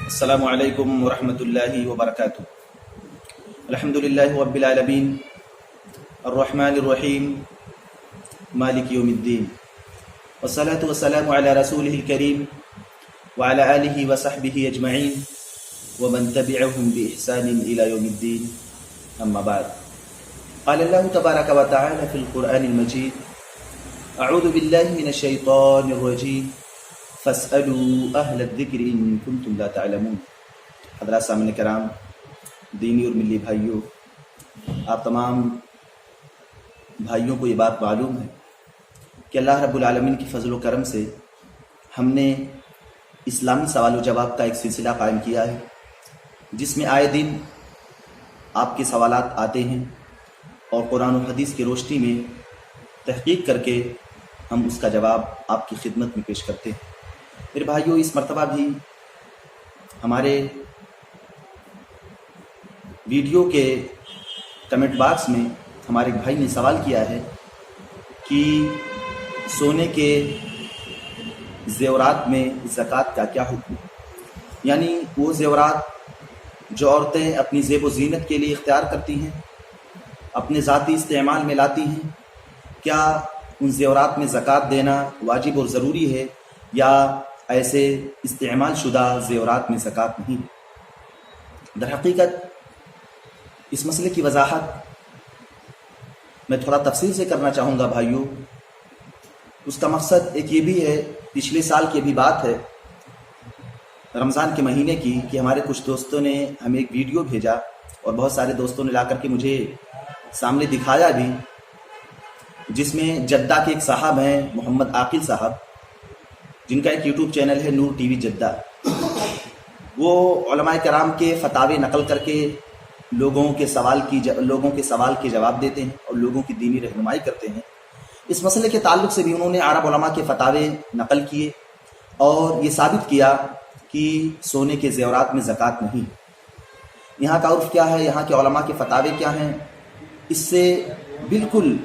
السلام علیکم ورحمۃ اللہ وبرکاتہ۔ الحمد للہ رب العالمین الرحمن الرحیم مالک یوم الدین والصلاة والسلام علی رسولہ الکریم وعلی آلہ وصحبہ اجمعین ومن تبعهم بإحسان إلى يوم الدین اما بعد۔ قال اللہ تبارک وتعالی فی القرآن المجید اعوذ باللہ من الشیطان الرجیم فاسألوا اہل الذکر ان کنتم لا تعلمون۔ حضرات سامعین کرام، دینی اور ملی بھائیوں، آپ تمام بھائیوں کو یہ بات معلوم ہے کہ اللہ رب العالمین کی فضل و کرم سے ہم نے اسلامی سوال و جواب کا ایک سلسلہ قائم کیا ہے، جس میں آئے دن آپ کے سوالات آتے ہیں اور قرآن و حدیث کی روشنی میں تحقیق کر کے ہم اس کا جواب آپ کی خدمت میں پیش کرتے ہیں۔ میرے بھائیوں، اس مرتبہ بھی ہمارے ویڈیو کے کمنٹ باکس میں ہمارے بھائی نے سوال کیا ہے کہ سونے کے زیورات میں زکوٰۃ کا کیا حکم ہے، یعنی وہ زیورات جو عورتیں اپنی زیب و زینت کے لیے اختیار کرتی ہیں، اپنے ذاتی استعمال میں لاتی ہیں، کیا ان زیورات میں زکوٰۃ دینا واجب اور ضروری ہے یا ایسے استعمال شدہ زیورات میں زکوٰۃ نہیں؟ در حقیقت اس مسئلے کی وضاحت میں تھوڑا تفصیل سے کرنا چاہوں گا بھائیوں۔ اس کا مقصد ایک یہ بھی ہے، پچھلے سال کی بھی بات ہے، رمضان کے مہینے کی، کہ ہمارے کچھ دوستوں نے ہمیں ایک ویڈیو بھیجا اور بہت سارے دوستوں نے لا کر کے مجھے سامنے دکھایا بھی، جس میں جدہ کے ایک صاحب ہیں محمد عاقل صاحب، جن کا ایک یوٹیوب چینل ہے نور ٹی وی جدہ۔ وہ علماء کرام کے فتاوے نقل کر کے لوگوں کے سوال کے جواب دیتے ہیں اور لوگوں کی دینی رہنمائی کرتے ہیں۔ اس مسئلے کے تعلق سے بھی انہوں نے عرب علماء کے فتاوے نقل کیے اور یہ ثابت کیا کہ سونے کے زیورات میں زکوٰۃ نہیں۔ یہاں کا عرف کیا ہے، یہاں کے علماء کے فتاوے کیا ہیں، اس سے بالکل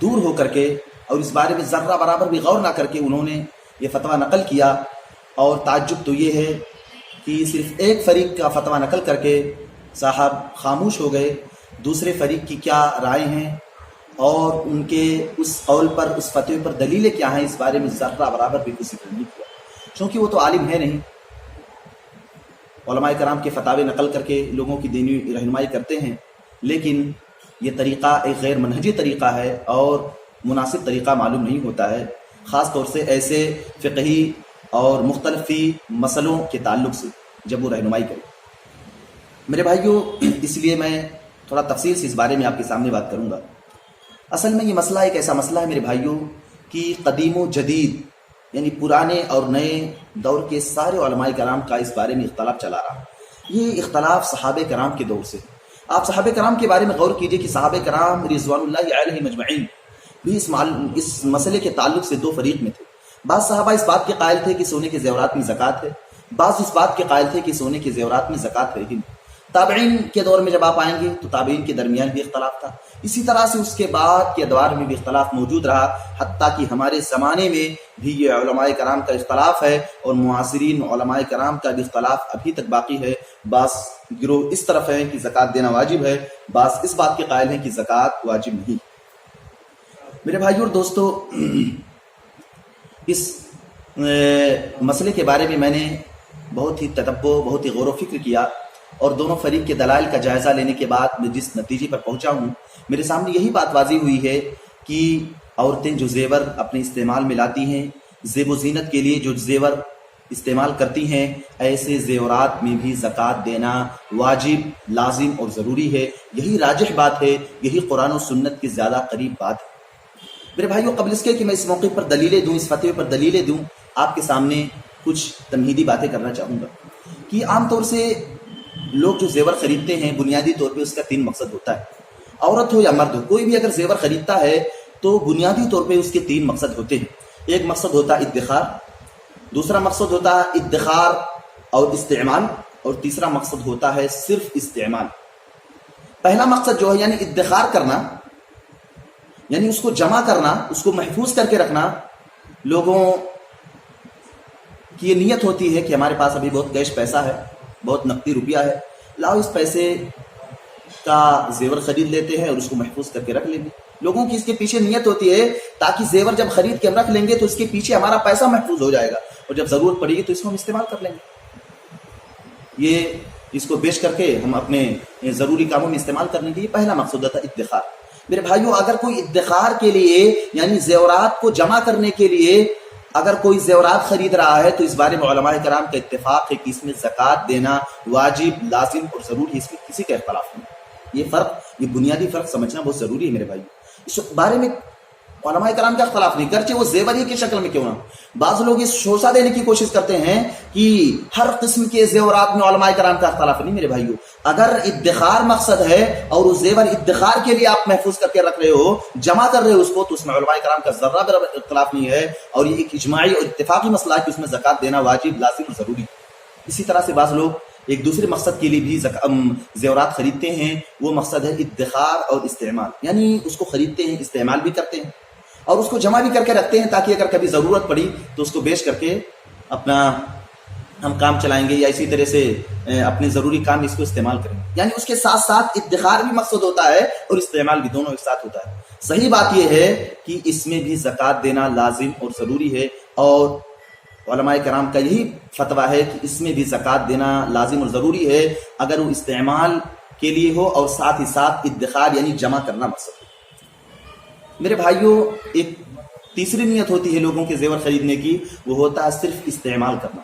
دور ہو کر کے اور اس بارے میں ذرہ برابر بھی غور نہ کر کے انہوں نے یہ فتویٰ نقل کیا۔ اور تعجب تو یہ ہے کہ صرف ایک فریق کا فتویٰ نقل کر کے صاحب خاموش ہو گئے، دوسرے فریق کی کیا رائے ہیں اور ان کے اس قول پر، اس فتوے پر دلیلیں کیا ہیں، اس بارے میں ذرہ برابر بھی کسی ذکر نہیں کیا، چونکہ وہ تو عالم ہے نہیں۔ علماء کرام کے فتاوے نقل کر کے لوگوں کی دینی رہنمائی کرتے ہیں، لیکن یہ طریقہ ایک غیر منہجی طریقہ ہے اور مناسب طریقہ معلوم نہیں ہوتا ہے، خاص طور سے ایسے فقہی اور مختلفی مسئلوں کے تعلق سے جب وہ رہنمائی کرے۔ میرے بھائیوں، اس لیے میں تھوڑا تفصیل سے اس بارے میں آپ کے سامنے بات کروں گا۔ اصل میں یہ مسئلہ ایک ایسا مسئلہ ہے میرے بھائیوں کہ قدیم و جدید، یعنی پرانے اور نئے دور کے سارے علماء کرام کا اس بارے میں اختلاف چلا رہا ہے۔ یہ اختلاف صحابہ کرام کے دور سے، آپ صحابہ کرام کے بارے میں غور کیجئے کہ صحابہ کرام رضوان اللہ علیہم اجمعین بھی اس مسئلے کے تعلق سے دو فریق میں تھے۔ بعض صحابہ اس بات کے قائل تھے کہ سونے کے زیورات میں زکوٰۃ ہے، بعض اس بات کے قائل تھے کہ سونے کے زیورات میں زکوٰۃ ہے ہی نہیں۔ تابعین کے دور میں جب آپ آئیں گے تو تابعین کے درمیان بھی اختلاف تھا، اسی طرح سے اس کے بعد کے ادوار میں بھی اختلاف موجود رہا، حتیٰ کہ ہمارے زمانے میں بھی یہ علماء کرام کا اختلاف ہے اور معاصرین علماء کرام کا بھی اختلاف ابھی تک باقی ہے۔ بعض گروہ اس طرف ہیں کہ زکوٰۃ دینا واجب ہے، بعض اس بات کے قائل ہیں کہ زکوٰۃ واجب نہیں۔ میرے بھائیوں اور دوستو، اس مسئلے کے بارے میں میں نے بہت ہی تتبع، بہت ہی غور و فکر کیا اور دونوں فریق کے دلائل کا جائزہ لینے کے بعد میں جس نتیجے پر پہنچا ہوں، میرے سامنے یہی بات واضح ہوئی ہے کہ عورتیں جو زیور اپنے استعمال میں لاتی ہیں، زیب و زینت کے لیے جو زیور استعمال کرتی ہیں، ایسے زیورات میں بھی زکوٰۃ دینا واجب، لازم اور ضروری ہے۔ یہی راجح بات ہے، یہی قرآن و سنت کے زیادہ قریب بات ہے۔ میرے بھائیوں، قبل اس کے کہ میں اس موقع پر دلیلیں دوں، اس فتوے پر دلیلیں دوں، آپ کے سامنے کچھ تمہیدی باتیں کرنا چاہوں گا کہ عام طور سے لوگ جو زیور خریدتے ہیں، بنیادی طور پہ اس کا تین مقصد ہوتا ہے، عورت ہو یا مرد ہو، کوئی بھی اگر زیور خریدتا ہے تو بنیادی طور پہ اس کے تین مقصد ہوتے ہیں۔ ایک مقصد ہوتا ہے ادخار، دوسرا مقصد ہوتا ہے ادخار اور استعمال، اور تیسرا مقصد ہوتا ہے صرف استعمال۔ پہلا مقصد جو ہے یعنی ادخار کرنا، یعنی اس کو جمع کرنا، اس کو محفوظ کر کے رکھنا، لوگوں کہ یہ نیت ہوتی ہے کہ ہمارے پاس ابھی بہت کیش پیسہ ہے، بہت نقدی روپیہ ہے، لاؤ اس پیسے کا زیور خرید لیتے ہیں اور اس کو محفوظ کر کے رکھ لیں گے۔ لوگوں کی اس کے پیچھے نیت ہوتی ہے تاکہ زیور جب خرید کے ہم رکھ لیں گے تو اس کے پیچھے ہمارا پیسہ محفوظ ہو جائے گا، اور جب ضرورت پڑے گی تو اس کو ہم استعمال کر لیں گے، یہ اس کو بیچ کر کے ہم اپنے ضروری کاموں میں استعمال کرنے کے یہ پہلا مقصود تھا، ادخار۔ میرے بھائیوں، اگر کوئی ادخار کے لیے یعنی زیورات کو جمع کرنے کے لیے اگر کوئی زیورات خرید رہا ہے تو اس بارے میں علماء کرام کا اتفاق ہے کہ اس میں زکوٰۃ دینا واجب، لازم اور ضروری ہے، اس میں کسی کا اختلاف نہیں۔ یہ فرق، یہ بنیادی فرق سمجھنا بہت ضروری ہے میرے بھائی۔ اس بارے میں علماء کرام کا اختلاف نہیں، گرچہ وہ زیور ہی کی شکل میں کیوں نہ۔ بعض لوگ اس شوشہ دینے کی کوشش کرتے ہیں کہ ہر قسم کے زیورات میں علماء کرام کا اختلاف نہیں میرے بھائیو۔ اگر ادخار مقصد ہے اور وہ زیور ادخار کے لیے آپ محفوظ کر کے رکھ رہے ہو، جمع کر رہے ہو اس کو، تو اس میں علماء کرام کا ذرہ بھی اختلاف نہیں ہے، اور یہ ایک اجماعی اور اتفاقی مسئلہ ہے کہ اس میں زکوٰۃ دینا واجب، لازم اور ضروری۔ اسی طرح سے بعض لوگ ایک دوسرے مقصد کے لیے بھی زیورات خریدتے ہیں، وہ مقصد ہے ادخار اور استعمال، یعنی اس کو خریدتے ہیں، استعمال بھی کرتے ہیں اور اس کو جمع بھی کر کے رکھتے ہیں تاکہ اگر کبھی ضرورت پڑی تو اس کو بیچ کر کے اپنا ہم کام چلائیں گے، یا اسی طرح سے اپنے ضروری کام اس کو استعمال کریں گے۔ یعنی اس کے ساتھ ساتھ ادخار بھی مقصد ہوتا ہے اور استعمال بھی، دونوں ایک ساتھ ہوتا ہے۔ صحیح بات یہ ہے کہ اس میں بھی زکوٰۃ دینا لازم اور ضروری ہے، اور علماء کرام کا یہی فتویٰ ہے کہ اس میں بھی زکوٰۃ دینا لازم اور ضروری ہے اگر وہ استعمال کے لیے ہو اور ساتھ ہی ساتھ ادخار یعنی جمع کرنا مقصد ہو۔ میرے بھائیوں، ایک تیسری نیت ہوتی ہے لوگوں کے زیور خریدنے کی، وہ ہوتا ہے صرف استعمال کرنا،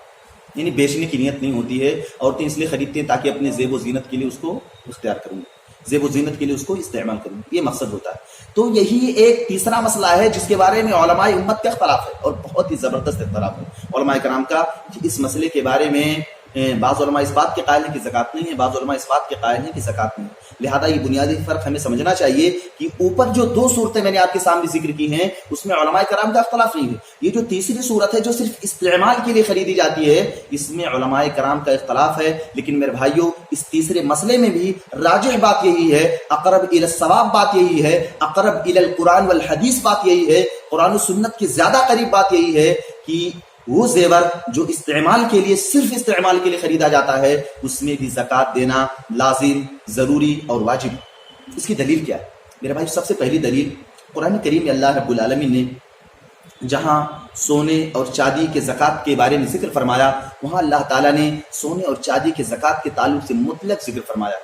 یعنی بیچنے کی نیت نہیں ہوتی ہے۔ عورتیں اس لیے خریدتے ہیں تاکہ اپنے زیب و زینت کے لیے اس کو اختیار کروں، زیب و زینت کے لیے اس کو استعمال کروں، یہ مقصد ہوتا ہے۔ تو یہی ایک تیسرا مسئلہ ہے جس کے بارے میں علماء امت کا اختلاف ہے، اور بہت ہی زبردست اختلاف ہے علماء کرام کا، کہ اس مسئلے کے بارے میں بعض علماء اس بات کے قائل ہیں کہ زکوٰۃ نہیں ہے، بعض علماء اس بات کے قائل ہیں کہ زکوٰۃ نہیں ہے۔ لہذا یہ بنیادی فرق ہمیں سمجھنا چاہیے کہ اوپر جو دو صورتیں میں نے آپ کے سامنے ذکر کی ہیں اس میں علماء کرام کا اختلاف نہیں ہے۔ یہ جو تیسری صورت ہے جو صرف استعمال کے لیے خریدی جاتی ہے، اس میں علماء کرام کا اختلاف ہے، لیکن میرے بھائیوں اس تیسرے مسئلے میں بھی راجح بات یہی ہے، اقرب الی الصواب بات یہی ہے، اقرب الی القرآن والحدیث بات یہی ہے، قرآن و سنت کے زیادہ قریب بات یہی ہے کہ وہ زیور جو استعمال کے لیے، صرف استعمال کے لیے خریدا جاتا ہے، اس میں بھی زکوٰۃ دینا لازم، ضروری اور واجب۔ اس کی دلیل کیا ہے میرے بھائی؟ سب سے پہلی دلیل قرآن کریم میں اللہ رب العالمین نے جہاں سونے اور چاندی کے زکوٰۃ کے بارے میں ذکر فرمایا، وہاں اللہ تعالیٰ نے سونے اور چاندی کے زکوٰۃ کے تعلق سے مطلق ذکر فرمایا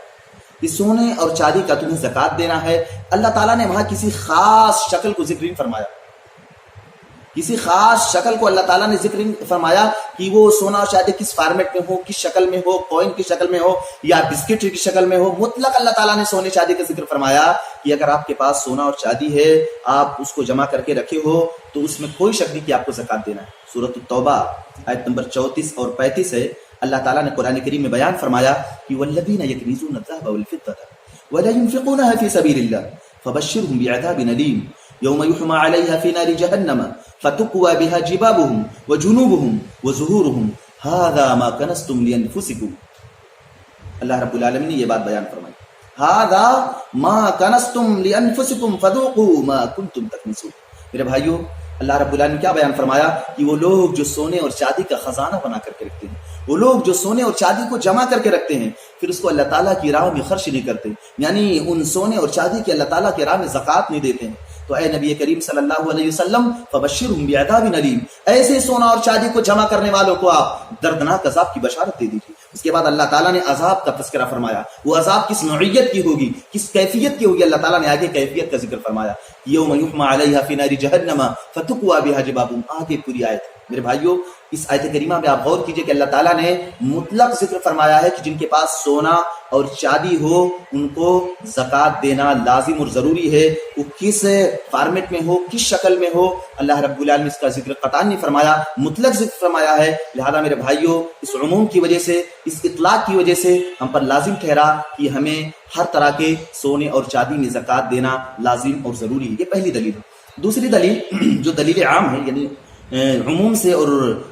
کہ سونے اور چاندی کا تمہیں زکوٰۃ دینا ہے۔ اللہ تعالیٰ نے وہاں کسی خاص شکل کو ذکر نہیں فرمایا، کسی خاص شکل کو اللہ تعالیٰ نے ذکر فرمایا کہ وہ سونا اور چاندی کس فارمیٹ میں ہو، کس شکل میں ہو، کوئن کی شکل میں ہو یا بسکٹ کی شکل میں ہو۔ مطلق اللہ تعالیٰ نے سونے چاندی کا ذکر فرمایا کہ اگر آپ کے پاس سونا اور چاندی ہے، آپ اس کو جمع کر کے رکھے ہو، تو اس میں کوئی شک نہیں کہ آپ کو زکوٰۃ دینا ہے۔ سورۃ التوبہ آیت نمبر 34 اور 35 ہے، اللہ تعالیٰ نے قرآن کریم میں بیان فرمایا کہ والذین یکنزون الذهب والفضة ولا ينفقونها في سبيل الله فبشرهم بعذاب أليم يوم يحمى عليها في نار جهنم فتقوى بها جبابهم وجنوبهم وظهورهم هذا ما كنزتم لأنفسكم۔ اللہ رب العالمین نے یہ بات بیان فرمائی، هذا ما كنزتم لأنفسكم فذوقوا ما كنتم تكنزون۔ میرے بھائیو، اللہ رب العالمین کیا بیان فرمایا کہ وہ لوگ جو سونے اور چاندی کا خزانہ بنا کر کے رکھتے ہیں، وہ لوگ جو سونے اور چاندی کو جمع کر کے رکھتے ہیں پھر اس کو اللہ تعالیٰ کی راہ میں خرچ نہیں کرتے، یعنی ان سونے اور چاندی کے اللہ تعالیٰ کی راہ میں زکوٰۃ نہیں دیتے ہیں، تو اے نبی کریم صلی اللہ علیہ وسلم فبشرهم بعذاب علیم، ایسے سونا اور چاندی کو جمع کرنے والوں کو آپ دردناک عذاب کی بشارت دے دیجیے۔ اس کے بعد اللہ تعالیٰ نے عذاب کا تذکرہ فرمایا، وہ عذاب کس نوعیت کی ہوگی، کس کیفیت کی ہوگی، اللہ تعالیٰ نے آگے کیفیت کا ذکر فرمایا، یوم یحمى علیہا فی نار جہنم فتقوى بها جبابهم، آگے پوری آیت۔ میرے بھائیوں، اس آیت کریمہ میں آپ غور کیجئے کہ اللہ تعالیٰ نے مطلق ذکر فرمایا ہے کہ جن کے پاس سونا اور چاندی ہو ان کو زکوٰۃ دینا لازم اور ضروری ہے، وہ کس فارمیٹ میں ہو، کس شکل میں ہو، اللہ رب العالمین اس کا ذکر قطعاً نہیں فرمایا، مطلق ذکر فرمایا ہے۔ لہذا میرے بھائیوں، اس عموم کی وجہ سے، اس اطلاق کی وجہ سے ہم پر لازم ٹھہرا کہ ہمیں ہر طرح کے سونے اور چاندی میں زکوٰۃ دینا لازم اور ضروری ہے۔ یہ پہلی دلیل ہے۔ دوسری دلیل جو دلیل عام ہے، یعنی عموم سے اور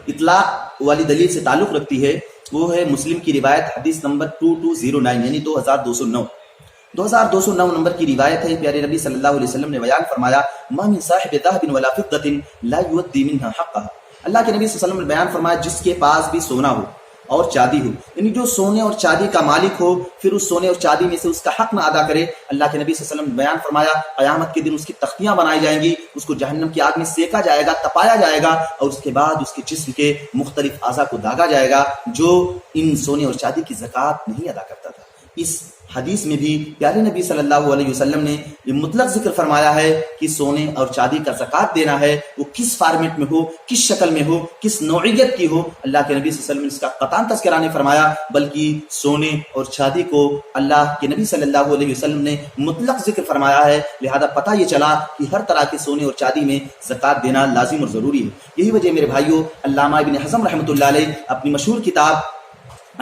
اطلاق والی دلیل سے تعلق رکھتی ہے، وہ ہے مسلم کی روایت حدیث نمبر 2209 یعنی 2209 نمبر کی روایت ہے۔ پیارے نبی صلی اللہ علیہ وسلم نے بیان فرمایا، ما من صاحب ذهب ولا فضة لا يؤدي منها حقها اللہ کے نبی صلی اللہ علیہ وسلم نے بیان فرمایا جس کے پاس بھی سونا ہو اور چاندی ہو، یعنی جو سونے اور چاندی کا مالک ہو، پھر اس سونے اور چاندی میں سے اس کا حق نہ ادا کرے، اللہ کے نبی صلی اللہ علیہ وسلم نے بیان فرمایا قیامت کے دن اس کی تختیاں بنائی جائیں گی، اس کو جہنم کی آگ میں سینکا جائے گا، تپایا جائے گا، اور اس کے بعد اس کے جسم کے مختلف اعضاء کو داغا جائے گا جو ان سونے اور چاندی کی زکوٰۃ نہیں ادا کرتا تھا۔ اس حدیث میں بھی پیارے نبی صلی اللہ علیہ وسلم نے یہ مطلق ذکر فرمایا ہے کہ سونے اور چاندی کا زکوٰۃ دینا ہے، وہ کس فارمیٹ میں ہو، کس شکل میں ہو، کس نوعیت کی ہو، اللہ کے نبی صلی اللہ علیہ وسلم نے اس کا قطعاً تذکرہ نہیں فرمایا، بلکہ سونے اور چاندی کو اللہ کے نبی صلی اللہ علیہ وسلم نے مطلق ذکر فرمایا ہے، لہذا پتہ یہ چلا کہ ہر طرح کے سونے اور چاندی میں زکوٰۃ دینا لازم اور ضروری ہے۔ یہی وجہ میرے بھائیوں، علامہ ابن حزم رحمۃ اللہ علیہ اپنی مشہور کتاب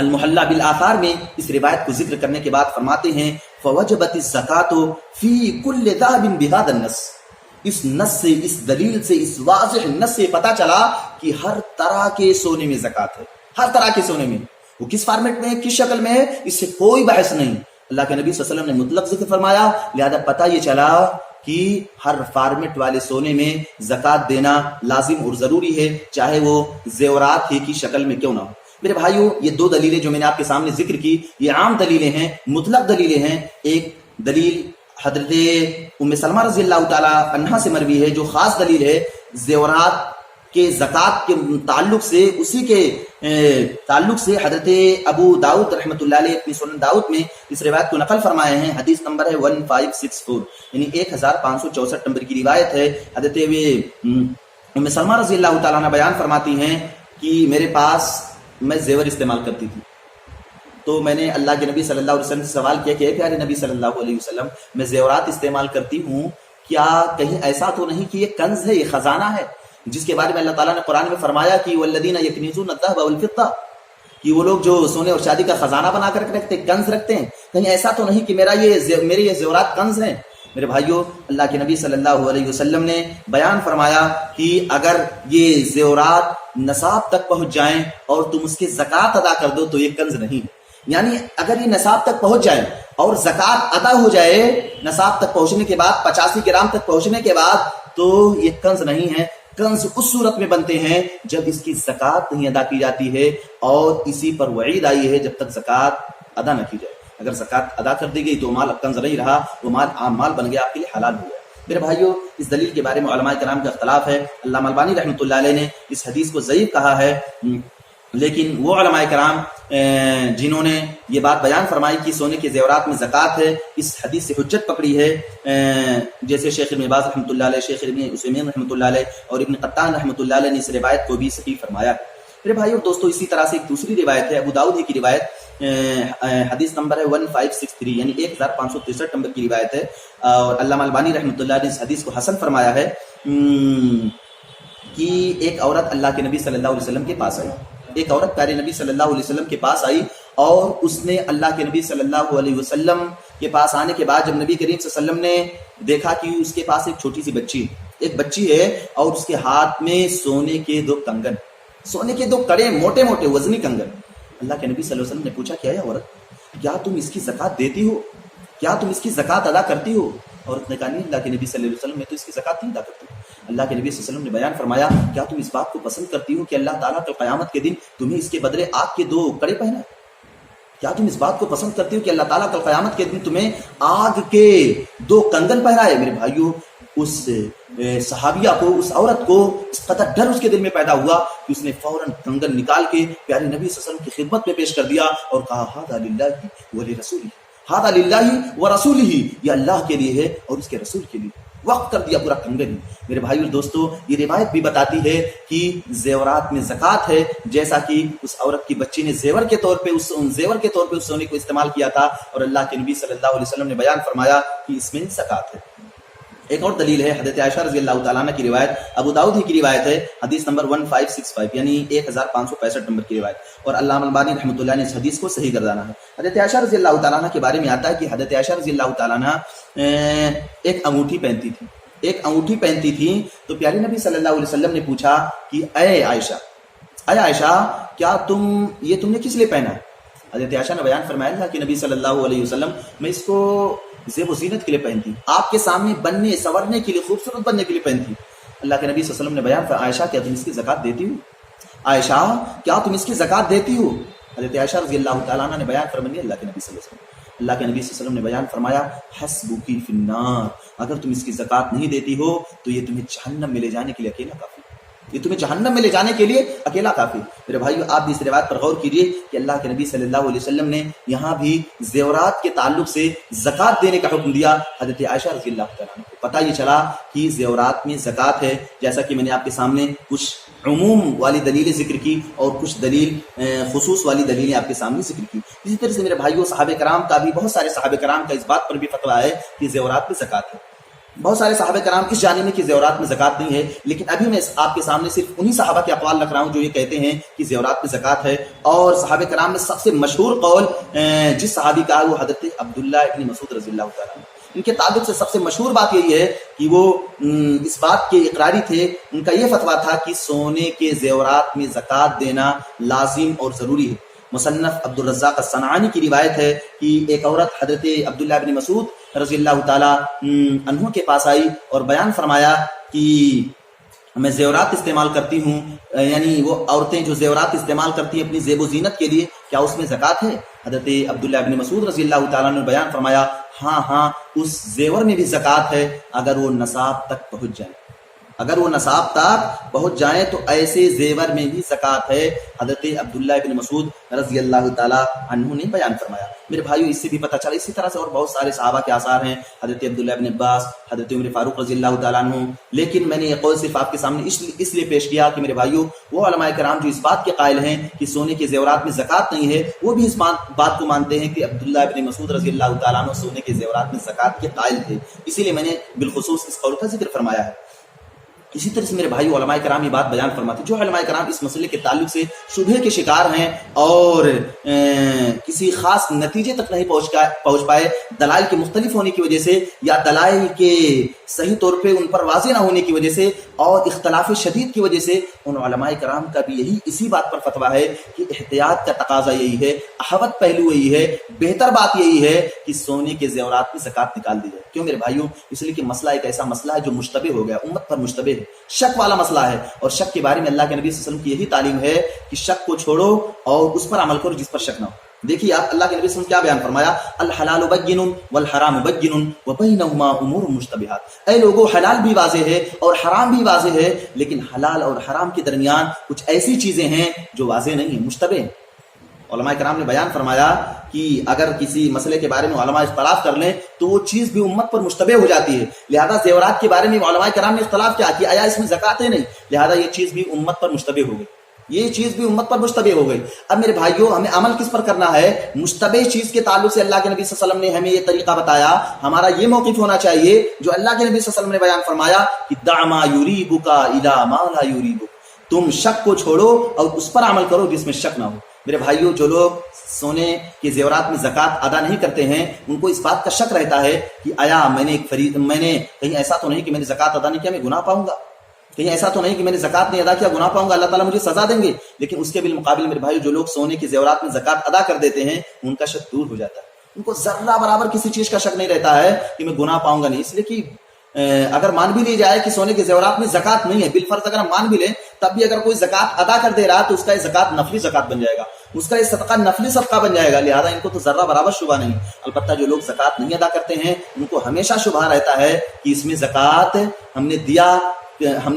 المحلہ بالآثار میں اس روایت کو ذکر کرنے کے بعد فرماتے ہیں فوجبت الزکاۃ فی کل ذهب بهذا النص، اس نص سے، اس دلیل سے، اس واضح نص سے پتہ چلا کہ ہر طرح کے سونے میں زکوٰۃ ہے، ہر طرح کے سونے میں، وہ کس فارمیٹ میں ہے، کس شکل میں ہے، اس سے کوئی بحث نہیں۔ اللہ کے نبی صلی اللہ علیہ وسلم نے مطلق ذکر فرمایا، لہذا پتہ یہ چلا کہ ہر فارمیٹ والے سونے میں زکوٰۃ دینا لازم اور ضروری ہے، چاہے وہ زیورات ہی کی شکل میں کیوں نہ ہو۔ میرے بھائیوں، یہ دو دلیلیں جو میں نے آپ کے سامنے ذکر کی، یہ عام دلیلیں ہیں، مطلق دلیلیں ہیں۔ ایک دلیل حضرت ام سلمہ رضی اللہ تعالی عنہا سے مروی ہے جو خاص دلیل ہے زیورات کے زکوٰۃ کے تعلق سے، اسی کے تعلق سے حضرت ابو داؤد رحمۃ اللہ علیہ اپنی سنن داؤد میں اس روایت کو نقل فرمائے ہیں، حدیث نمبر ہے 1564، یعنی 1564 نمبر کی روایت ہے۔ حضرت ام سلمہ رضی اللہ تعالیٰ عنہ بیان فرماتی ہیں کہ میرے پاس میں زیور استعمال کرتی تھی، تو میں نے اللہ کے نبی صلی اللہ علیہ وسلم سے سوال کیا کہ اے پیارے نبی صلی اللہ علیہ وسلم، میں زیورات استعمال کرتی ہوں، کیا کہیں ایسا تو نہیں کہ یہ کنز ہے، یہ خزانہ ہے جس کے بارے میں اللہ تعالیٰ نے قرآن میں فرمایا کہ والذین یکنزون الذهب والفضة، کہ وہ لوگ جو سونے اور چاندی کا خزانہ بنا کر رکھتے ہیں، کنز رکھتے ہیں، کہیں ایسا تو نہیں کہ میرے یہ زیورات کنز ہیں؟ میرے بھائیوں، اللہ کے نبی صلی اللہ علیہ وسلم نے بیان فرمایا کہ اگر یہ زیورات نصاب تک پہنچ جائیں اور تم اس کے زکوٰۃ ادا کر دو تو یہ کنز نہیں، یعنی اگر یہ نصاب تک پہنچ جائیں اور زکوٰۃ ادا ہو جائے نصاب تک پہنچنے کے بعد، 85 گرام تک پہنچنے کے بعد، تو یہ کنز نہیں ہے۔ کنز اس صورت میں بنتے ہیں جب اس کی زکوٰۃ نہیں ادا کی جاتی ہے، اور اسی پر وعید آئی ہے جب تک زکوٰۃ ادا نہ کی جائے۔ اگر زکوٰۃ ادا کر دی گئی تو مال اب کنز نہیں رہا، وہ مال عام مال بن گیا، آپ کے لیے حلال ہو گیا۔ میرے بھائیوں، اس دلیل کے بارے میں علماء کرام کا اختلاف ہے۔ علامہ البانی رحمۃ اللہ علیہ نے اس حدیث کو ضعیف کہا ہے، لیکن وہ علماء کرام جنہوں نے یہ بات بیان فرمائی کہ سونے کے زیورات میں زکوٰۃ ہے، اس حدیث سے حجت پکڑی ہے، جیسے شیخ ابن باز رحمۃ اللہ علیہ، شیخ ابن عثیمین رحمۃ اللہ علیہ اور ابن قطان رحمۃ اللہ علیہ نے اس روایت کو بھی صحیح فرمایا۔ میرے بھائیوں دوستو، اسی طرح سے ایک دوسری روایت ہے ابو داؤد ہی کی روایت، حدیث نمبر ہے 1563، یعنی 1563 نمبر کی روایت ہے، اور علامہ البانی رحمۃ اللہ نے اس حدیث کو حسن فرمایا ہے کہ ایک عورت اللہ کے نبی صلی اللہ علیہ وسلم کے پاس آئی، ایک عورت پیارے نبی صلی اللہ علیہ وسلم کے پاس آئی، اور اس نے اللہ کے نبی صلی اللہ علیہ وسلم کے پاس آنے کے بعد جب نبی کریم صلی اللہ علیہ وسلم نے دیکھا کہ اس کے پاس ایک چھوٹی سی بچی ہے اور اس کے ہاتھ میں سونے کے 2 کنگن، سونے کے 2 کڑے موٹے موٹے وزنی کنگن، اللہ کے نبی صلی اللہ علیہ وسلم نے پوچھا کہ اے عورت، کیا تم اس کی زکوٰۃ دیتی ہو؟ کیا تم اس کی زکوٰۃ ادا کرتی ہو؟ عورت نے کہا نہیں اللہ کے نبی صلی اللہ علیہ وسلم، میں تو اس کی زکوٰۃ نہیں ادا کرتی۔ اللہ کے نبی صلی اللہ علیہ وسلم نے بیان فرمایا کیا تم اس بات کو پسند کرتی ہو کہ اللہ تعالیٰ کل قیامت کے دن تمہیں اس کے بدلے آگ کے 2 کڑے پہنائے؟ کیا تم اس بات کو پسند کرتی ہو کہ اللہ تعالیٰ کل قیامت کے دن تمہیں آگ کے 2 کنگن پہنائے؟ میرے بھائیوں، اس صحابیہ کو، اس عورت کو اس قدر ڈر اس کے دل میں پیدا ہوا کہ اس نے فوراً کنگن نکال کے پیارے نبی صلی اللہ علیہ وسلم کی خدمت میں پیش کر دیا اور کہا ھذا للہ ولرسولہ، ھذا للہ ورسولہ، یہ اللہ کے لیے ہے اور اس کے رسول کے لیے، وقف کر دیا پورا کنگن۔ میرے بھائیو دوستو، یہ روایت بھی بتاتی ہے کہ زیورات میں زکوٰۃ ہے، جیسا کہ اس عورت کی بچی نے زیور کے طور پہ اس سونے کو استعمال کیا تھا، اور اللہ کے نبی صلی اللہ علیہ وسلم نے بیان فرمایا کہ اس میں زکوٰۃ ہے۔ ایک اور دلیل ہے حضرت عائشہ رضی اللہ تعالیٰ عنہ کی روایت، ابو داؤد ہی کی روایت ہے، حدیث نمبر 1565، یعنی 1565 نمبر کی روایت، اور علامہ البانی رحمۃ اللہ نے اس حدیث کو صحیح گردانا ہے۔ حضرت عائشہ رضی اللہ تعالیٰ عنہ کے بارے میں آتا ہے کہ حضرت عائشہ رضی اللہ تعالیٰ عنہ ایک انگوٹھی پہنتی تھی، تو پیارے نبی صلی اللہ علیہ وسلم نے پوچھا کہ اے عائشہ، کیا تم نے کس لیے پہنا؟ حضرت عائشہ نے بیان فرمایا اللہ کہ نبی صلی اللہ علیہ وسلم، میں اس کو زیب و زینت کے لیے پہنتی، آپ کے سامنے بننے سنورنے کے لیے، خوبصورت بننے کے لیے پہنتی۔ اللہ کے نبی صلی اللہ علیہ وسلم نے بیان فرمایا عائشہ کیا تم اس کی زکات دیتی ہو؟ عائشہ کیا تم اس کی زکات دیتی ہو؟ حضرت عائشہ رضی اللہ تعالیٰ عنہ نے بیان فرمایا اللہ کے نبی صلی اللہ علیہ وسلم، اللہ کے نبی صلی اللہ علیہ وسلم نے بیان فرمایا حسبکی فی النار، اگر تم اس کی زکات نہیں دیتی ہو تو یہ تمہیں جہنم میں لے جانے کے لیے اکیلا کافی، یہ تمہیں جہنم میں لے جانے کے لیے اکیلا کافی۔ میرے بھائیو آپ بھی اس روایت پر غور کیجئے کہ اللہ کے نبی صلی اللہ علیہ وسلم نے یہاں بھی زیورات کے تعلق سے زکات دینے کا حکم دیا۔ حضرت عائشہ رضی اللہ تعالیٰ عنہ کو پتہ یہ چلا کہ زیورات میں زکات ہے، جیسا کہ میں نے آپ کے سامنے کچھ عموم والی دلیلیں ذکر کی اور کچھ دلیل خصوص والی دلیلیں آپ کے سامنے ذکر کی۔ اسی طرح سے میرے بھائیو صحابہ کرام کا بھی، بہت سارے صحابہ کرام کا اس بات پر بھی فتویٰ ہے کہ زیورات میں زکات ہے۔ بہت سارے صحابہ کرام اس جانب میں کہ زیورات میں زکات نہیں ہے، لیکن ابھی میں آپ کے سامنے صرف انہی صحابہ کے اقوال رکھ رہا ہوں جو یہ کہتے ہیں کہ زیورات میں زکات ہے۔ اور صحابہ کرام میں سب سے مشہور قول جس صحابی کا وہ حضرت عبداللہ ابن مسعود رضی اللہ تعالیٰ عنہ، ان کے تعلق سے سب سے مشہور بات یہی ہے کہ وہ اس بات کے اقراری تھے، ان کا یہ فتویٰ تھا کہ سونے کے زیورات میں زکات دینا لازم اور ضروری ہے۔ مصنف عبدالرزاق الصنعانی کی روایت ہے کہ ایک عورت حضرت عبداللہ بن مسعود رضی اللہ تعالیٰ عنہ کے پاس آئی اور بیان فرمایا کہ میں زیورات استعمال کرتی ہوں، یعنی وہ عورتیں جو زیورات استعمال کرتی ہیں اپنی زیب و زینت کے لیے، کیا اس میں زکات ہے؟ حضرت عبداللہ بن مسعود رضی اللہ تعالیٰ نے بیان فرمایا ہاں اس زیور میں بھی زکات ہے اگر وہ نصاب تک پہنچ جائے، اگر وہ نصاب تک پہنچ جائیں تو ایسے زیور میں بھی زکات ہے۔ حضرت عبداللہ بن مسعود رضی اللہ تعالیٰ عنہ نے بیان فرمایا۔ میرے بھائیو اس سے بھی پتہ چلا، اسی طرح سے اور بہت سارے صحابہ کے آثار ہیں، حضرت عبداللہ بن عباس، حضرت عمر فاروق رضی اللہ تعالیٰ عنہ، لیکن میں نے یہ قول صرف آپ کے سامنے اس لیے پیش کیا کہ میرے بھائیو وہ علماء کرام جو اس بات کے قائل ہیں کہ سونے کے زیورات میں زکات نہیں ہے، وہ بھی اس بات کو مانتے ہیں کہ عبداللہ بن مسعود رضی اللہ تعالیٰ عنہ سونے کے زیورات میں زکات کے قائل تھے، اسی لیے میں نے بالخصوص اس قول کا ذکر فرمایا ہے۔ اسی طرح سے میرے بھائی علماء کرام یہ بات بیان فرماتے ہیں، جو علماء کرام اس مسئلے کے تعلق سے شبہے کے شکار ہیں اور کسی خاص نتیجے تک نہیں پہنچ پائے دلائل کے مختلف ہونے کی وجہ سے یا دلائل کے صحیح طور پہ ان پر واضح نہ ہونے کی وجہ سے اور اختلاف شدید کی وجہ سے، ان علماء کرام کا بھی اسی بات پر فتویٰ ہے کہ احتیاط کا تقاضا یہی ہے، احوط پہلو یہی ہے، بہتر بات یہی ہے کہ سونے کے زیورات میں زکات نکال دی جائے۔ کیوں میرے بھائیوں؟ اس لیے کہ مسئلہ ایک ایسا مسئلہ ہے جو مشتبہ ہو گیا، امت پر مشتبہ ہے، شک والا مسئلہ ہے، اور شک کے بارے میں اللہ کے نبی صلی اللہ علیہ وسلم کی یہی تعلیم ہے کہ شک کو چھوڑو اور اس پر عمل کرو جس پر شک نہ ہو۔ دیکھیے آپ اللہ کے نبی صلی اللہ علیہ وسلم کیا بیان فرمایا، الحلال بین والحرام بین وبینہما امور مشتبہات، اے لوگوں حلال بھی واضح ہے اور حرام بھی واضح ہے، لیکن حلال اور حرام کے درمیان کچھ ایسی چیزیں ہیں جو واضح نہیں ہیں، مشتبہ ہیں۔ علماء کرام نے بیان فرمایا کہ اگر کسی مسئلے کے بارے میں علماء اختلاف کر لیں تو وہ چیز بھی امت پر مشتبہ ہو جاتی ہے، لہذا زیورات کے بارے میں علماء کرام نے اختلاف کیا کہ آیا اس میں زکات ہے نہیں، لہذا یہ چیز بھی امت پر مشتبہ ہو گئی، یہ چیز بھی امت پر مشتبہ ہو گئی۔ اب میرے بھائیوں ہمیں عمل کس پر کرنا ہے؟ مشتبہ چیز کے تعلق سے اللہ کے نبی صلی اللہ علیہ وسلم نے ہمیں یہ طریقہ بتایا، ہمارا یہ موقف ہونا چاہیے جو اللہ کے نبی صلی اللہ علیہ وسلم نے بیان فرمایا کہ دع ما یریبک الی ما لا یریبک، تم شک کو چھوڑو اور اس پر عمل کرو جس میں شک نہ ہو۔ میرے بھائیوں جو لوگ سونے کے زیورات میں زکات ادا نہیں کرتے ہیں ان کو اس بات کا شک رہتا ہے کہ آیا میں نے کہیں ایسا تو نہیں کہ میں نے زکات ادا نہیں کیا میں گناہ پاؤں گا، کہیں ایسا تو نہیں کہ میں نے زکات نہیں ادا کیا گناہ پاؤں گا، اللہ تعالیٰ مجھے سزا دیں گے۔ لیکن اس کے بالمقابل میرے بھائی جو لوگ سونے کے زیورات میں زکات ادا کر دیتے ہیں ان کا شک دور ہو جاتا ہے، ان کو ذرہ برابر کسی چیز کا شک نہیں رہتا ہے کہ میں گناہ پاؤں گا نہیں، اس لیے کہ اگر مان بھی لی جائے کہ سونے کے زیورات میں زکات نہیں ہے، بالفرض اگر ہم مان بھی لیں تب بھی اگر کوئی زکات ادا کر دے رہا تو اس کا یہ زکات نفلی زکات بن جائے گا، اس کا یہ صدقہ نفلی صدقہ بن جائے گا، لہذا ان کو تو ذرہ برابر شبہ نہیں۔ البتہ جو لوگ زکات نہیں ادا کرتے ہیں ان کو ہمیشہ شبہ رہتا ہے کہ اس میں زکات ہم نے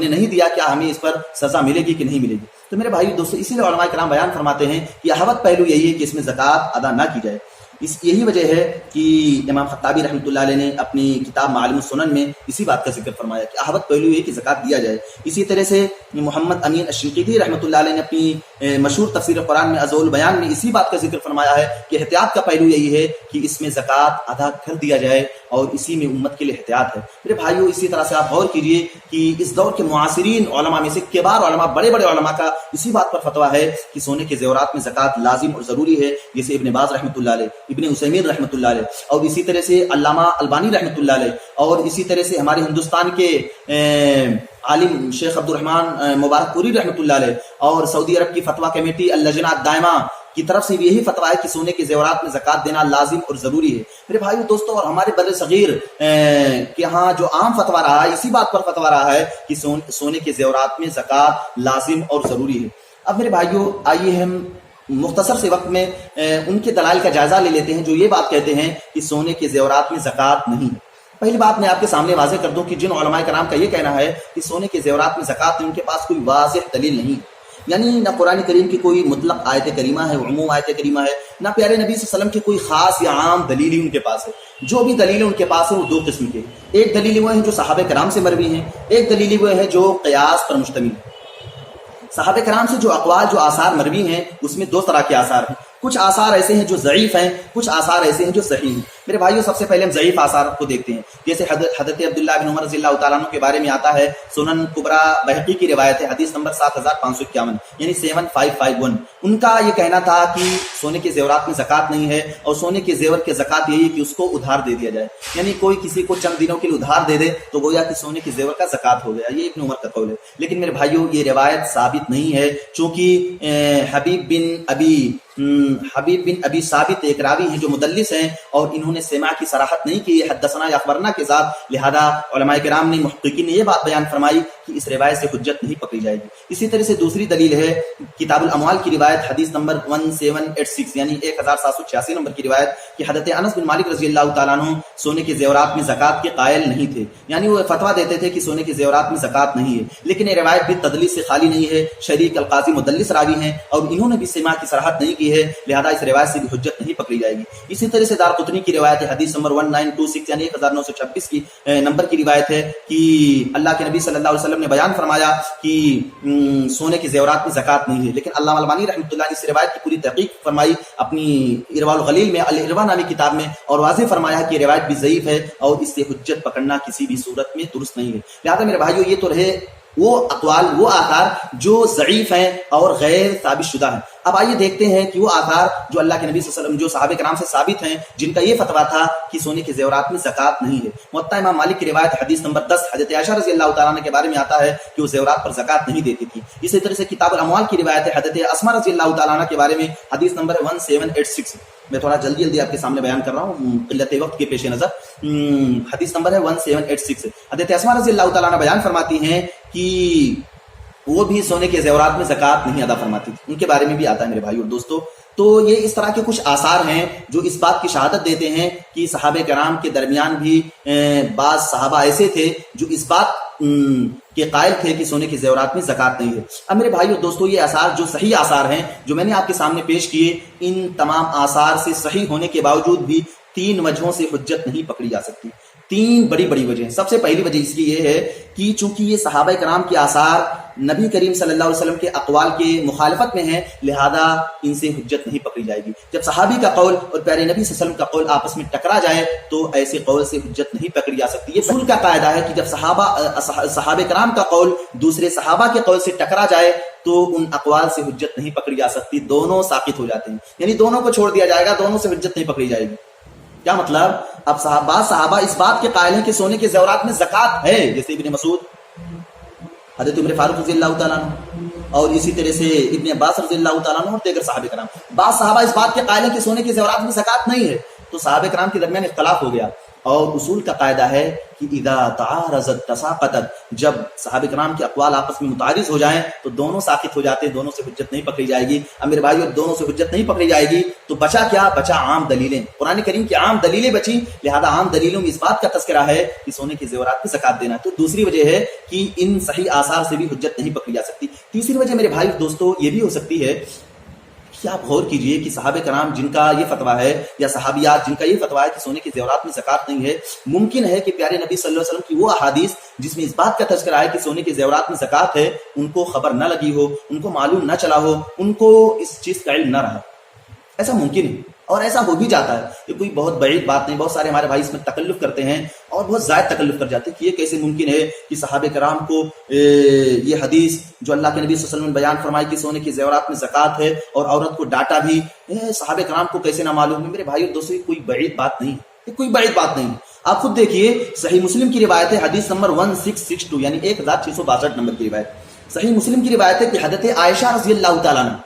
نہیں دیا، کیا ہمیں اس پر سزا ملے گی کہ نہیں ملے گی۔ تو میرے بھائی دوستو اسی لیے علماء کرام بیان فرماتے ہیں کہ احوط پہلو یہی ہے کہ اس میں زکات ادا نہ کی جائے۔ یہی وجہ ہے کہ امام خطابی رحمۃ اللہ علیہ نے اپنی کتاب معالم السنن میں اسی بات کا ذکر فرمایا کہ احوط پہلو یہ کہ زکات دیا جائے۔ اسی طرح سے محمد امین الشنقیطی رحمۃ اللہ علیہ نے اپنی مشہور تفسیر قرآن میں اضواء البیان میں اسی بات کا ذکر فرمایا ہے کہ احتیاط کا پہلو یہی ہے کہ اس میں زکات ادا کر دیا جائے اور اسی میں امت کے لیے احتیاط ہے۔ میرے بھائیوں اسی طرح سے آپ غور کیجئے کہ اس دور کے معاصرین علماء میں سے کبار علماء، بڑے بڑے علماء کا اسی بات پر فتویٰ ہے کہ سونے کے زیورات میں زکات لازم اور ضروری ہے، جیسے ابن باز رحمۃ اللہ علیہ، ابن عثیمین رحمۃ اللہ علیہ، اور اسی طرح سے علامہ البانی رحمۃ اللہ علیہ، اور اسی طرح سے ہمارے ہندوستان کے عالم شیخ عبد الرحمن مبارک پوری رحمۃ اللہ علیہ، اور سعودی عرب کی فتویٰ کمیٹی اللجنہ الدائمہ کی طرف سے بھی یہی فتویٰ ہے کہ سونے کے زیورات میں زکوٰۃ دینا لازم اور ضروری ہے۔ میرے بھائیو دوستو، اور ہمارے بر صغیر کے ہاں جو عام فتویٰ رہا ہے، اسی بات پر فتویٰ رہا ہے کہ سونے کے زیورات میں زکوٰۃ لازم اور ضروری ہے۔ اب میرے بھائیو آئیے ہم مختصر سے وقت میں ان کے دلائل کا جائزہ لے لیتے ہیں جو یہ بات کہتے ہیں کہ سونے کے زیورات میں زکوٰۃ نہیں۔ پہلی بات میں آپ کے سامنے واضح کر دوں کہ جن علماء کرام کا یہ کہنا ہے کہ سونے کے زیورات میں زکوٰۃ نہیں، ان کے پاس کوئی واضح دلیل نہیں، یعنی نہ قرآن کریم کی کوئی مطلق آیت کریمہ ہے، عموم آیت کریمہ ہے، نہ پیارے نبی صلی اللہ علیہ وسلم کی کوئی خاص یا عام دلیل ہی ان کے پاس ہے۔ جو بھی دلیل ان کے پاس ہے وہ دو قسم کے، ایک دلیل وہ ہیں جو صحابہ کرام سے مروی ہیں، ایک دلیل وہ ہے جو قیاس پر مشتمل ہے۔ صحابہ کرام سے جو اقوال جو آثار مروی ہیں اس میں دو طرح کے آثار ہیں، کچھ آثار ایسے ہیں جو ضعیف ہیں، کچھ آثار ایسے ہیں جو صحیح ہیں۔ میرے بھائیو سب سے پہلے ہم ضعیف آثار کو دیکھتے ہیں، جیسے حضرت عبداللہ بن عمر رضی اللہ تعالیٰ عنہ کے بارے میں آتا ہے، سنن کبریٰ بہقی کی روایت ہے، حدیث نمبر 7551 یعنی 7551۔ ان کا یہ کہنا تھا کہ سونے کے زیورات میں زکوٰۃ نہیں ہے، اور سونے کے زیور کی زکوٰۃ یہی کہ اس کو ادھار دے دیا جائے، یعنی کوئی کسی کو چند دنوں کے لیے ادھار دے دے تو گویا کہ سونے کے زیور کا زکوٰۃ ہو گیا۔ یہ ابن عمر کا قول ہے، لیکن میرے بھائیو یہ روایت ثابت نہیں ہے، چونکہ حبیب بن ابی ثابت ایک راوی ہیں جو مدلس ہیں، اور انہوں نے سماع کی صراحت نہیں کی، حدثنا یا اخبرنا کے ساتھ، لہذا علماء کرام نے محققین نے یہ بات بیان فرمائی کہ اس روایت سے حجت نہیں پکڑی جائے گی۔ اسی طرح سے دوسری دلیل ہے کتاب الاموال کی روایت، حدیث نمبر 1786 یعنی 1786 نمبر کی روایت کہ حضرت انس بن مالک رضی اللہ تعالیٰ عنہ سونے کے زیورات میں زکوٰۃ کے قائل نہیں تھے، یعنی وہ فتویٰ دیتے تھے کہ سونے کے زیورات میں زکوٰۃ نہیں ہے، لیکن یہ روایت بھی تدلیس سے خالی نہیں ہے۔ شریک القاضی مدلس راوی ہیں اور انہوں نے بھی سماع کی صراحت نہیں کی ہے، لہذا اس روایت سے بھی حجت نہیں پکڑی جائے گی۔ اسی طرح سے دارقطنی کی روایت ہے، حدیث نمبر 1926 یعنی 1926 کی نمبر کی روایت ہے کہ اللہ کے نبی صلی اللہ علیہ وسلم نے بیان فرمایا کہ سونے کے زیورات میں زکوٰۃ نہیں ہے، لیکن علامہ البانی رحمۃ اللہ نے اس روایت کی پوری تحقیق فرمائی اپنی ارواء الغلیل میں، الارواء نامی کتاب میں، اور واضح فرمایا کہ یہ روایت بھی ضعیف ہے اور اس سے حجت پکڑنا کسی بھی صورت میں درست نہیں ہے۔ لہذا میرے بھائیو یہ تو رہے وہ اقوال، وہ آثار جو ضعیف ہیں اور غیر ثابت شدہ ہیں۔ اب آئیے دیکھتے ہیں کہ وہ آثار جو اللہ کے نبی صلی اللہ علیہ وسلم جو صحابہ کرام سے ثابت ہیں، جن کا یہ فتویٰ تھا کہ سونے کے زیورات میں زکوٰۃ نہیں ہے۔ موطا امام مالک کی روایت حدیث نمبر 10 حضرت عائشہ رضی اللہ تعالیٰ عنہ کے بارے میں آتا ہے کہ وہ زیورات پر زکوٰۃ نہیں دیتی تھی۔ اسی طرح سے کتاب الاموال کی روایت ہے حضرت اسماء رضی اللہ تعالیٰ عنہ کے بارے میں، حدیث نمبر 1786۔ میں تھوڑا جلدی آپ کے سامنے بیان کر رہا ہوں قلت وقت کے پیش نظر۔ حدیث نمبر ہے 1786۔ حضرت اسماء رضی اللہ تعالیٰ عنہ بیان فرماتی ہیں کہ وہ بھی سونے کے زیورات میں زکوٰۃ نہیں ادا فرماتی تھی، ان کے بارے میں بھی آتا ہے میرے بھائی اور دوستو۔ تو یہ اس طرح کے کچھ آثار ہیں جو اس بات کی شہادت دیتے ہیں کہ صحابہ کرام کے درمیان بھی بعض صحابہ ایسے تھے جو اس بات کے قائل تھے کہ سونے کے زیورات میں زکوٰۃ نہیں ہے۔ اب میرے بھائی اور دوستو یہ آثار جو صحیح آثار ہیں جو میں نے آپ کے سامنے پیش کیے، ان تمام آثار سے صحیح ہونے کے باوجود بھی 3 وجہوں سے حجت نہیں پکڑی جا سکتی۔ 3 بڑی وجہ ہیں۔ سب سے پہلی وجہ اس کی یہ ہے کہ چونکہ یہ صحابہ کرام کے آثار نبی کریم صلی اللہ علیہ وسلم کے اقوال کے مخالفت میں ہیں، لہذا ان سے حجت نہیں پکڑی جائے گی۔ جب صحابی کا قول اور پیارے نبی صلی اللہ علیہ وسلم کا قول آپس میں ٹکرا جائے تو ایسے قول سے حجت نہیں پکڑی جا سکتی۔ یہ اصول کا قاعدہ ہے کہ جب صحابہ کرام کا قول دوسرے صحابہ کے قول سے ٹکرا جائے تو ان اقوال سے حجت نہیں پکڑی جا سکتی، دونوں ساقط ہو جاتے ہیں، یعنی دونوں کو چھوڑ دیا جائے گا، دونوں سے حجت نہیں پکڑی جائے گی۔ کیا مطلب؟ اب صحابہ اس بات کے قائل ہیں کہ سونے کے زیورات میں زکوٰۃ ہے، جیسے ابن مسعود، حضرت عمر فاروق رضی اللہ تعالیٰ عنہ، اور اسی طرح سے ابن عباس رضی اللہ تعالیٰ عنہ اور دیگر صحابہ کرام۔ بعض صحابہ اس بات کے قائل ہیں کہ سونے کے زیورات میں زکوٰۃ نہیں ہے، تو صحابہ کرام کے درمیان اختلاف ہو گیا۔ اور اصول کا قاعدہ ہے کہ اذا تعارضت تساقطت، جب صحابہ کرام کے اقوال آپس میں متعارض ہو جائیں تو دونوں ساقط ہو جاتے ہیں، دونوں سے حجت نہیں پکڑی جائے گی۔ اب میرے بھائیو دونوں سے حجت نہیں پکڑی جائے گی تو بچا کیا؟ بچا عام دلیلیں، قرآن کریم کی عام دلیلیں بچی، لہذا عام دلیلوں میں اس بات کا تذکرہ ہے کہ سونے کے زیورات میں زکوٰۃ دینا۔ تو دوسری وجہ ہے کہ ان صحیح آثار سے بھی حجت نہیں پکڑی جا سکتی۔ تیسری وجہ میرے بھائی دوستو یہ بھی ہو سکتی ہے کہ آپ غور کیجئے کہ صحابہ کرام جن کا یہ فتویٰ ہے یا صحابیات جن کا یہ فتویٰ ہے کہ سونے کے زیورات میں زکوٰۃ نہیں ہے، ممکن ہے کہ پیارے نبی صلی اللہ علیہ وسلم کی وہ احادیث جس میں اس بات کا تذکرہ ہے کہ سونے کے زیورات میں زکوٰۃ ہے ان کو خبر نہ لگی ہو، ان کو معلوم نہ چلا ہو، ان کو اس چیز کا علم نہ رہا۔ ایسا ممکن ہے اور ایسا ہو بھی جاتا ہے، یہ کوئی بہت بعید بات نہیں۔ بہت سارے ہمارے بھائی اس میں تکلف کرتے ہیں اور بہت زائد تکلف کر جاتے ہیں کہ یہ کیسے ممکن ہے کہ صحابہ کرام کو یہ حدیث جو اللہ کے نبی صلی اللہ علیہ وسلم نے بیان فرمائی کہ سونے کے زیورات میں زکوٰۃ ہے اور عورت کو ڈانٹا بھی، صحابہ کرام کو کیسے نہ معلوم ہے؟ میرے بھائیو دوستو یہ کوئی بعید بات نہیں، یہ کوئی بعید بات نہیں۔ آپ خود دیکھیے صحیح مسلم کی روایت ہے، حدیث نمبر 1662 یعنی 1662 نمبر کی روایت، صحیح مسلم کی روایت ہے کہ حضرت عائشہ رضی اللہ تعالیٰ عنہ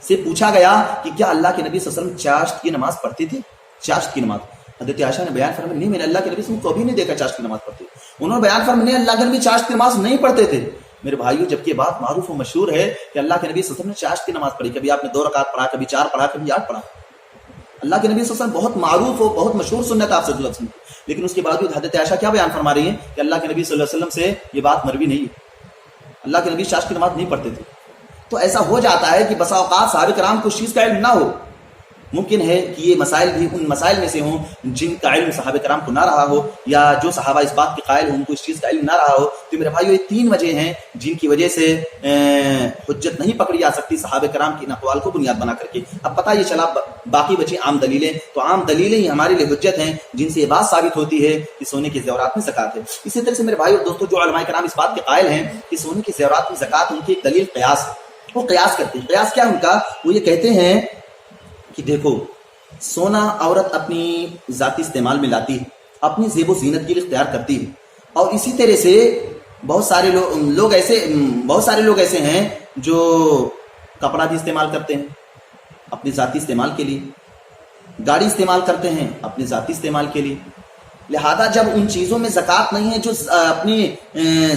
سے پوچھا گیا کہ کیا اللہ کے نبی صلی اللہ علیہ وسلم چاشت کی نماز پڑھتے تھے؟ چاشت کی نماز حضرت عائشہ نے بیان فرمایا نہیں، میں نے اللہ کے نبی صلی اللہ علیہ وسلم کو کبھی نہیں دیکھا چاشت کی نماز پڑھتے. انہوں نے بیان فرمایا نہیں، اللہ کے نبی چاشت کی نماز نہیں پڑھتے تھے. میرے بھائیو، جبکہ یہ بات معروف و مشہور ہے کہ اللہ کے نبی صلی اللہ علیہ وسلم نے چاشت کی نماز پڑھی، کبھی آپ نے 2 رکعت پڑھا، کبھی 4 پڑھا، کبھی 8 پڑھا. اللہ کے نبی صلی اللہ علیہ وسلم بہت معروف و بہت مشہور سنت آپ سے وسلم، لیکن اس کے باوجود حضرت عائشہ کیا بیان فرما رہی ہیں کہ اللہ کے نبی صلی اللہ علیہ وسلم سے یہ بات مروی نہیں ہے، اللہ کے نبی چاشت کی نماز نہیں پڑھتے تھے. تو ایسا ہو جاتا ہے کہ بسا اوقات صحابہ کرام کو اس چیز کا علم نہ ہو. ممکن ہے کہ یہ مسائل بھی ان مسائل میں سے ہوں جن کا علم صحابہ کرام کو نہ رہا ہو، یا جو صحابہ اس بات کے قائل ہوں ان کو اس چیز کا علم نہ رہا ہو. تو میرے بھائیو، یہ 3 وجہ ہیں جن کی وجہ سے حجت نہیں پکڑی جا سکتی صحابہ کرام کی ان اقوال کو بنیاد بنا کر کے. اب پتہ یہ چلا باقی بچی عام دلیلیں، تو عام دلیلیں ہی ہمارے لیے حجت ہیں جن سے یہ بات ثابت ہوتی ہے کہ سونے کے زیورات میں زکات ہے. اسی طرح سے میرے بھائیو دوستو، جو علماء کرام اس بات کے قائل ہیں کہ سونے کے زیورات میں زکات، ان کی ایک دلیل قیاس ہے. وہ قیاس کرتے ہیں. قیاس کیا ان کا؟ وہ یہ کہتے ہیں کہ دیکھو، سونا عورت اپنی ذاتی استعمال میں لاتی ہے، اپنی زیب و زینت کے لیے اختیار کرتی ہے، اور اسی طرح سے بہت سارے لوگ ایسے ہیں جو کپڑا بھی استعمال کرتے ہیں اپنی ذاتی استعمال کے لیے، گاڑی استعمال کرتے ہیں اپنی ذاتی استعمال کے لیے. لہذا جب ان چیزوں میں زکات نہیں ہے جو اپنی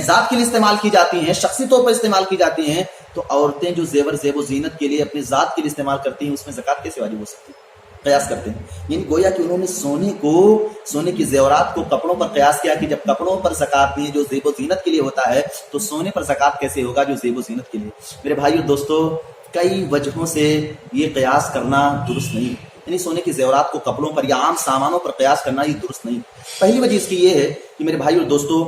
ذات کے لیے استعمال کی جاتی ہیں، شخصی طور پر استعمال کی جاتی ہیں، تو عورتیں جو زیب و زینت کے لیے اپنی ذات کے لیے استعمال کرتی ہیں، اس میں زکات کیسے واجب ہو سکتی ہے؟ قیاس کرتے ہیں. یعنی گویا کہ انہوں نے سونے کے زیورات کو کپڑوں پر قیاس کیا کہ جب کپڑوں پر زکات نہیں جو زیب و زینت کے لیے ہوتا ہے، تو سونے پر زکات کیسے ہوگا جو زیب و زینت کے لیے. میرے بھائیو دوستو، کئی وجہوں سے یہ قیاس کرنا درست نہیں ہے. یعنی سونے کے زیورات کو کپڑوں پر یا عام سامانوں پر قیاس کرنا یہ درست نہیں. پہلی وجہ اس کی یہ ہے کہ میرے بھائیو دوستو،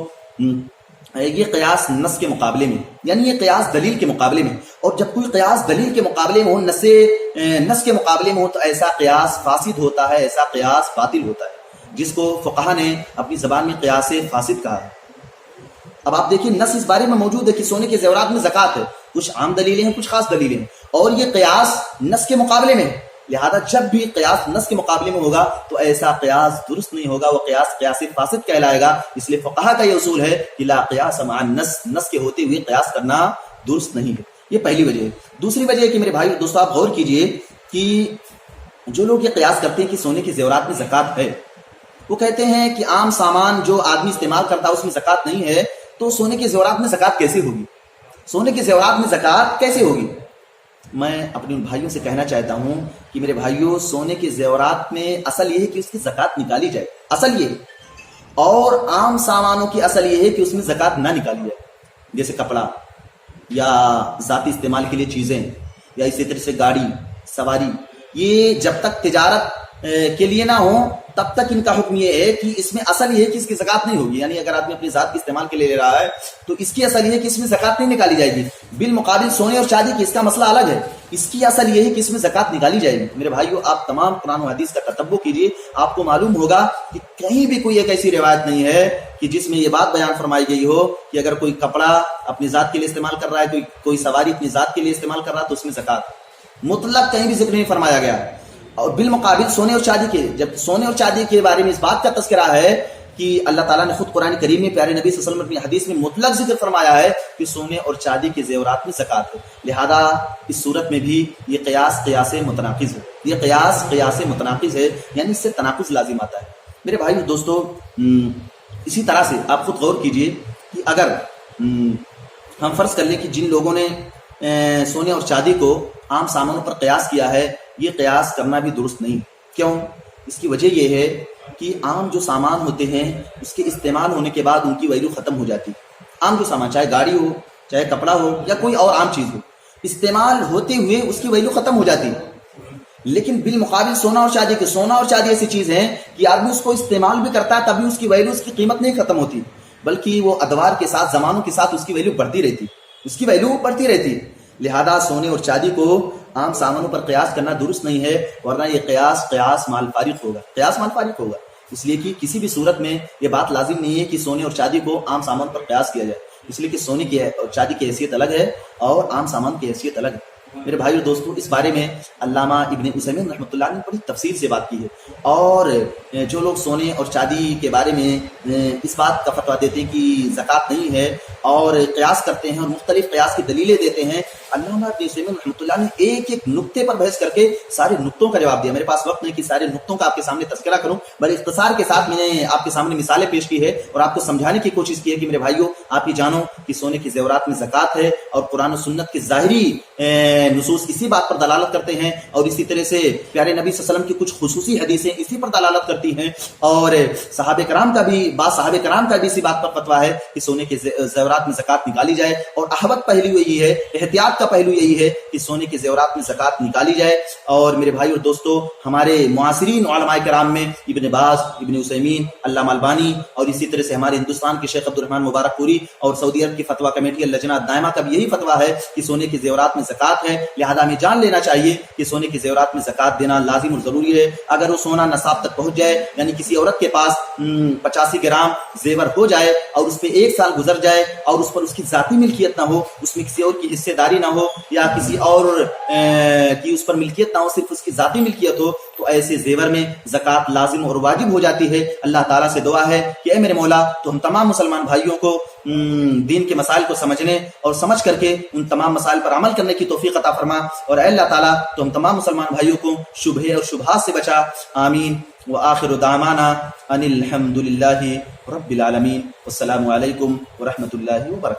یہ قیاس نص کے مقابلے میں، یعنی یہ قیاس دلیل کے مقابلے میں، اور جب کوئی قیاس دلیل کے مقابلے میں ہو، نص کے مقابلے میں ہو، تو ایسا قیاس فاسد ہوتا ہے، ایسا قیاس باطل ہوتا ہے، جس کو فقہا نے اپنی زبان میں قیاس فاسد کہا ہے. اب آپ دیکھیں، نص اس بارے میں موجود ہے کہ سونے کے زیورات میں زکات ہے. کچھ عام دلیلیں ہیں، کچھ خاص دلیلیں ہیں، اور یہ قیاس نص کے مقابلے میں. لہذا جب بھی قیاس نص کے مقابلے میں ہوگا تو ایسا قیاس درست نہیں ہوگا، وہ قیاس فاسد کہلائے گا. اس لیے فقہا کا یہ اصول ہے کہ لا قیاس مع النص، نص کے ہوتے ہوئے قیاس کرنا درست نہیں ہے. یہ پہلی وجہ ہے. دوسری وجہ ہے کہ میرے بھائی دوستو، آپ غور کیجئے کہ جو لوگ یہ قیاس کرتے ہیں کہ سونے کے زیورات میں زکات ہے، وہ کہتے ہیں کہ عام سامان جو آدمی استعمال کرتا ہے اس میں زکات نہیں ہے، تو سونے کے زیورات میں زکات کیسے ہوگی؟ سونے کے زیورات میں زکات کیسے ہوگی؟ میں اپنے ان بھائیوں سے کہنا چاہتا ہوں کہ میرے بھائیوں، سونے کے زیورات میں اصل یہ ہے کہ اس کی زکات نکالی جائے، اصل یہ. اور عام سامانوں کی اصل یہ ہے کہ اس میں زکات نہ نکالی جائے، جیسے کپڑا یا ذاتی استعمال کے لیے چیزیں، یا اسی طرح سے گاڑی سواری. یہ جب تک تجارت کے لیے نہ ہو تب تک ان کا حکم یہ ہے کہ اس میں اصل یہ ہے کہ اس کی زکات نہیں ہوگی. یعنی اگر آدمی اپنی ذات کے استعمال کے لیے لے رہا ہے تو اس کی اصل یہ ہے کہ اس میں زکات نہیں نکالی جائے گی. بالمقابل سونے اور چاندی کی اس کا مسئلہ الگ ہے، اس کی اصل یہ ہے کہ اس میں زکات نکالی جائے گی. میرے بھائیو، آپ تمام قرآن و حدیث کا تتبع کیجئے، آپ کو معلوم ہوگا کہ کہیں بھی کوئی ایک ایسی روایت نہیں ہے کہ جس میں یہ بات بیان فرمائی گئی ہو کہ اگر کوئی کپڑا اپنی ذات کے لیے استعمال کر رہا ہے، کوئی سواری اپنی ذات کے لیے استعمال کر رہا ہے، تو اس میں زکات مطلق کہیں بھی ذکر نہیں فرمایا گیا. اور بالمقابل سونے اور چاندی کے، جب سونے اور چاندی کے بارے میں اس بات کا تذکرہ ہے کہ اللہ تعالیٰ نے خود قرآن کریم میں پیارے نبی صلی اللہ علیہ وسلم اپنی حدیث میں مطلق ذکر فرمایا ہے کہ سونے اور چاندی کے زیورات میں زکات ہے. لہذا اس صورت میں بھی یہ قیاس متناقض ہے. یہ قیاس متناقض ہے، یعنی اس سے تناقض لازم آتا ہے. میرے بھائیو دوستو، اسی طرح سے آپ خود غور کیجئے کہ اگر ہم فرض کر لیں کہ جن لوگوں نے سونے اور چاندی کو عام سامانوں پر قیاس کیا ہے، یہ قیاس کرنا بھی درست نہیں. کیوں؟ اس کی وجہ یہ ہے کہ عام جو سامان ہوتے ہیں اس کے استعمال ہونے کے بعد ان کی ویلیو ختم ہو جاتی. عام جو سامان، چاہے گاڑی ہو، چاہے کپڑا ہو، یا کوئی اور عام چیز ہو، استعمال ہوتے ہوئے اس کی ویلیو ختم ہو جاتی. لیکن بالمقابل سونا اور چاندی ایسی چیز ہیں کہ آدمی اس کو استعمال بھی کرتا ہے تبھی اس کی ویلیو، اس کی قیمت نہیں ختم ہوتی، بلکہ وہ ادوار کے ساتھ، زمانوں کے ساتھ اس کی ویلیو بڑھتی رہتی. لہذا سونے اور چاندی کو عام سامانوں پر قیاس کرنا درست نہیں ہے، ورنہ یہ قیاس مال فارق ہوگا. اس لیے کہ کسی بھی صورت میں یہ بات لازم نہیں ہے کہ سونے اور چاندی کو عام سامان پر قیاس کیا جائے، اس لیے کہ سونے کی اور چاندی کی حیثیت الگ ہے اور عام سامان کی حیثیت الگ ہے. میرے بھائیو دوستو، اس بارے میں علامہ ابن عثیمین رحمۃ اللہ نے بڑی تفصیل سے بات کی ہے. اور جو لوگ سونے اور چاندی کے بارے میں اس بات کا فتویٰ دیتے ہیں کہ زکات نہیں ہے، اور قیاس کرتے ہیں اور مختلف قیاس کی دلیلیں دیتے ہیں. علامہ ابن عثیمین رحمۃ اللہ نے ایک ایک نقطے پر بحث کر کے سارے نقطوں کا جواب دیا. میرے پاس وقت نہیں کہ سارے نقطوں کا آپ کے سامنے تذکرہ کروں، بڑے اختصار کے ساتھ میں نے آپ کے سامنے مثالیں پیش کی ہے اور آپ کو سمجھانے کی کوشش کی ہے کہ میرے بھائیوں آپ یہ جانو کہ سونے کے زیورات میں زکوٰۃ ہے، اور قرآن و سنت کے ظاہری نصوص اسی بات پر دلالت کرتے ہیں، اور اسی طرح سے پیارے نبی صلی اللہ علیہ وسلم کی کچھ خصوصی حدیثیں اسی پر دلالت کرتی ہیں، اور صحابہ کرام کا بھی اسی بات پر فتویٰ ہے کہ سونے کے زیورات میں زکوٰۃ نکالی جائے. اور احوط پہلو یہی ہے، احتیاط کا پہلو یہی ہے کہ سونے کے زیورات میں زکوٰۃ نکالی جائے. اور میرے بھائی اور دوستو، ہمارے معاصرین علماء کرام میں ابن باز، ابن عثیمین، علامہ البانی، اور اسی طرح سے ہمارے ہندوستان کے شیخ عبد الرحمن مبارک پوری اور سعودی عرب کی فتویٰ کمیٹی اللجنہ دائمہ کا بھی یہی فتویٰ ہے کہ سونے کے زیورات میں زکوٰۃ ہے. لہذا ہمیں جان لینا چاہیے کہ سونے کے زیورات میں زکوٰۃ دینا لازم اور ضروری ہے. اگر وہ سونا نصاب تک پہنچ جائے، یعنی کسی عورت کے پاس 85 گرام زیور ہو جائے اور اس پہ 1 سال گزر جائے اور اس پر اس کی ذاتی ملکیت نہ ہو، اس میں کسی اور کی حصے داری نہ ہو یا کسی اور کی اس پر ملکیت نہ ہو، صرف اس کی ذاتی ملکیت ہو، تو ایسے زیور میں زکوٰۃ لازم اور واجب ہو جاتی ہے. اللہ تعالیٰ سے دعا ہے کہ اے میرے مولا تو ہم تمام مسلمان بھائیوں کو دین کے مسائل کو سمجھنے اور سمجھ کر کے ان تمام مسائل پر عمل کرنے کی توفیق عطا فرما، اور اے اللہ تعالیٰ تو ہم تمام مسلمان بھائیوں کو شبہے اور شبہات سے بچا. آمین. وآخر دعوانا ان الحمد للہ رب العالمین. والسلام علیکم ورحمۃ اللہ وبرکاتہ.